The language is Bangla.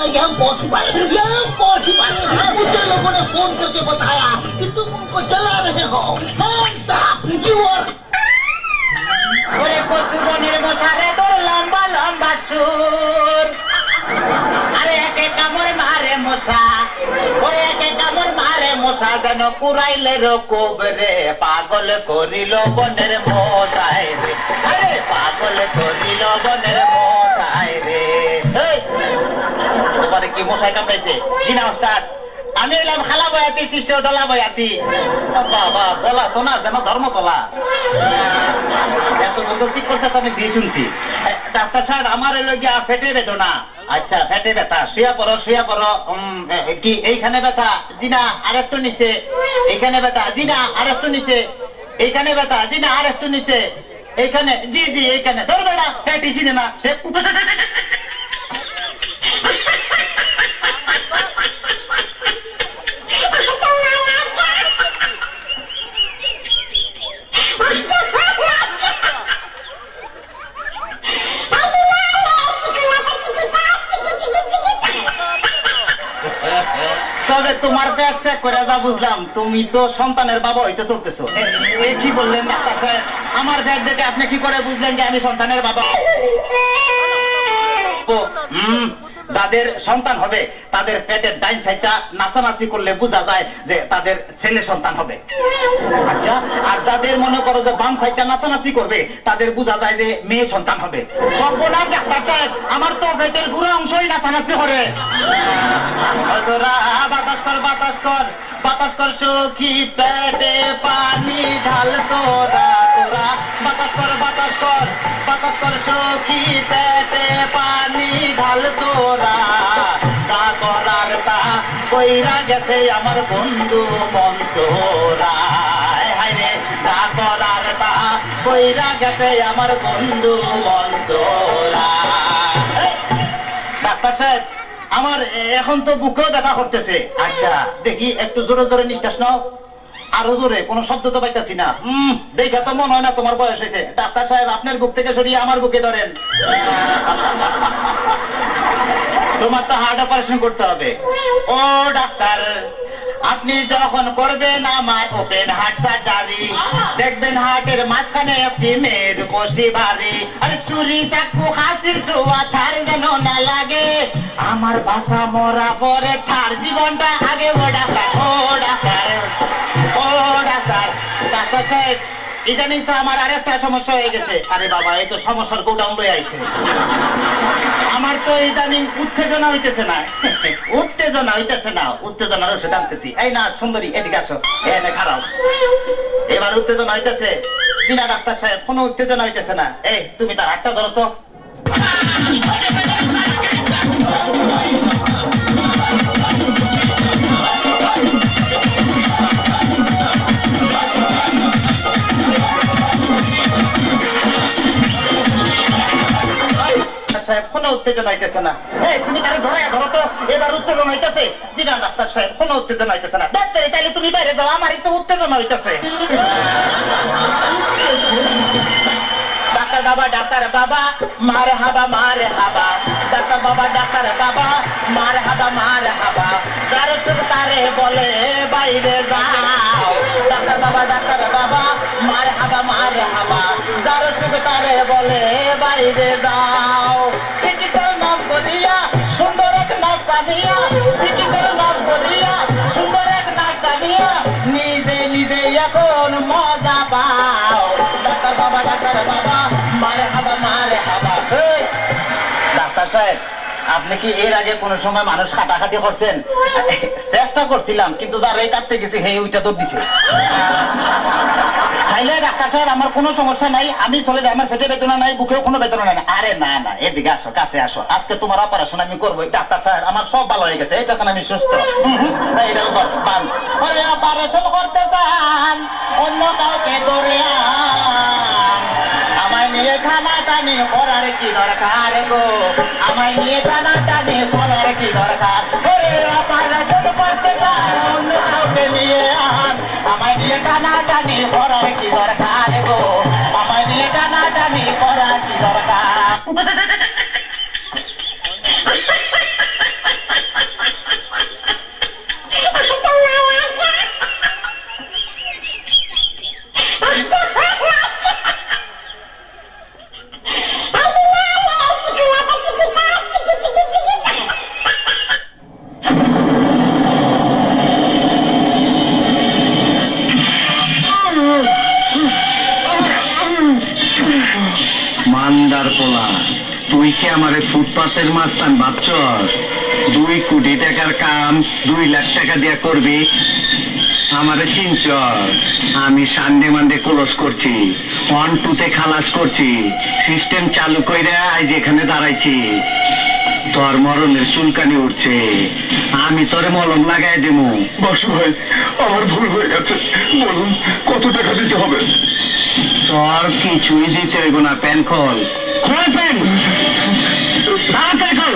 इम्पॉसिबल मुझे लोगों ने फोन करके बताया कि तुम उनको जला रहे हो। Hands up you are. ওরে কচু বনের মশারে তোর লম্বা লম্বা সুর, আরে একে কামড় মারে মশা, ওরে একে কামড় মারে মশা যেন কুড়াইলে কোবরে, পাগল করিল বনের মশাই রে, আরে পাগল করিল বনের মশাই রে। তোমার কি মশাই কামড়াইছে? জি না ওস্তাদ, আমি এলাম খালা বয়াতি, শিষ্য দলা বয়াতি। বাবা বলা তো না যেন ধর্মতলা, এত বন্ধু ঠিক করছে তো আমি দিয়ে শুনছি। ডাক্তার সাহেব আমার এলো গিয়া ফেটে বেদনা। আচ্ছা ফেটে ব্যথা, শুয়ে পড়ো শুয়ে পড়ো। কি এইখানে ব্যথা? জি না আরেকটু নিচে। এইখানে ব্যথা? জি না আরেকটু নিচে। এইখানে ব্যথা? জি না আরেকটু নিচে। এইখানে? জি জি এইখানে। ধরবে না ফেটিছি না সে। তবে তোমার ব্যাগ চেক করে যা বুঝলাম তুমি তো সন্তানের বাবা হইতে চলতেছো। কি বললেন ডাক্তার সাহেব? আমার ব্যাগ দেখে আপনি কি করে বুঝলেন যে আমি সন্তানের বাবা? যাদের সন্তান হবে তাদের পেটের ডাইন সাইডটা নাচানাচি করলে বোঝা যায় যে তাদের ছেলে সন্তান হবে। আচ্ছা, আর যাদের মনে করো যে বাম সাইডটা নাচানাচি করবে তাদের বোঝা যায় যে মেয়ে সন্তান হবে। সর্বনাশ ডাক্তার সাহেব, আমার তো পেটের পুরো অংশই নাচানাচি করে। বাতাস কর বাতাস কর বাতাস কর সখী, পেটে পানি ঢাল তোরা তোরা। বাতাস কর বাতাস কর বাতাস কর সখী, পেটে পানি ঢাল তোরা। তা করার তা কইরা গেছে আমার বন্ধু মনসুরা। হায় রে, তা করার তা কইরা গেছে আমার বন্ধু মনসুরা। ডাক্তার সাহেব, আমার এখন তো বুকেও ব্যথা করতেছে। আচ্ছা দেখি একটু জোরে জোরে নিঃশ্বাস নাও। আরো জোরে, কোনো শব্দ তো পাইতেছি না। দেখে তো মনে হয় না তোমার বয়স হয়েছে। ডাক্তার সাহেব, আপনার বুক থেকে সরিয়ে আমার বুকে ধরেন। তোমার তো হার্ট অপারেশন করতে হবে। ও ডাক্তার, আপনি যখন করবেন আমার ওপেন হার্ট সার্জারি, দেখবেন হার্টের মাঝখানে একটি মেয়ের বসি বাড়ি। আরে চুরি চাকু হাসির ছোঁয়া থার যেন না লাগে, আমার বাসা মরা পরে তার জীবনটা আগে। ও ডাক্তার ও ডাক্তার ও ডাক্তার। ডাক্তার সাহেব, ইদানিং তো আমার আরেকটা সমস্যা হয়ে গেছে। আরে বাবা, এই তো সমস্যার গোডাউন লয়ে আইছে। আমার তো ইদানিং উত্তেজনা হইতেছে না। উত্তেজনা হইতেছে না, উত্তেজনার ওষুধ আনতেছি। এই না সুন্দরী, এদিকে আসো, এনে খারাপ। এবার উত্তেজনা হইতেছে। বিনা ডাক্তার সাহেব, কোনো উত্তেজনা হইতেছে না। এই তুমি তার হাতটা ধরো তো। কোনো উত্তেজনা হইতেছে না। এই তুমি তারা ধরে ধরো তো। এবার উত্তেজনা হইতেছে। জি না ডাক্তার সাহেব, কোনো উত্তেজনা হইতেছে না। ডাক্তার তাইলে তুমি বাইরে যাও, আমারই তো উত্তেজনা হইতেছে। ডাক্তার বাবা ডাক্তার বাবা মারে হাবা মারে হাবা। ডাক্তার বাবা ডাক্তার বাবা মারে হাবা মারে হাবা। যার সুখ তারে বলে বাইরে যাও। ডাক্তার বাবা ডাক্তার বাবা মারে হাবা মারে হাবা। যার সুখ তারে বলে বাইরে যাও। চিকিৎসার নাম করিয়া সুন্দর এক নার্সানিয়া, চিকিৎসার নাম করিয়া সুন্দর এক নার্সানিয়া, নিজে নিজে এখন মজা পাও। ডাক্তার বাবা ডাক্তার বাবা মারে হাবা মারে হাবা। ডাক্তার সাহেব, আপনি কি এর আগে কোন সময় মানুষ কাটাকাটি করছেন? চেষ্টা করছিলাম, কিন্তু যারা এই কাটতে গেছে হে ওইটা তো দিছে। তাইলে ডাক্তার সাহেব, আমার কোনো সমস্যা নাই, আমি চলে যাই, আমার পেটে বেদনা নাই, বুকেও কোনো বেদনা নাই। আরে না না, এদিকে আসো, কাছে আসো, আজকে তোমার অপারেশন আমি করবো। ডাক্তার সাহেব, আমার সব ভালো হয়ে গেছে, এই তখন আমি সুস্থ। অপারেশন করতে চান অন্য কাউকে করে আমায় নিয়ে খানা টানি করার কি দরকার গো? আমায় নিয়ে খানা টানি করার কি দরকার? অপারেশন করতে চান অন্য কাউকে নিয়ে আন, আমায় নিয়ে টানা টানি করার কি দরকার গো? আমায় নিয়ে টানা টানি করার কি দরকার? তুই কি আমার ফুটপাতের মাস্তান ভাবছ? 2 কোটি টাকার কাম 2 লাখ টাকা দিয়া করবি? আমারে চিনচ? আমি সানডে মানডে ক্লোজ করছি, 1-2 খালাস করছি, সিস্টেম চালু কইরা আজ এখানে দাঁড়াইছি। তোর মরণের চুলকানি উঠছে, আমি তোরে মলম লাগাই দেবো। বাসু ভাই, আমার ভুল হয়ে গেছে, বলুন কত টাকা দিতে হবে? তোর কিছুই দিতে হইব না, প্যান খোল, খোল প্যান, তাড়াতাড়ি খোল।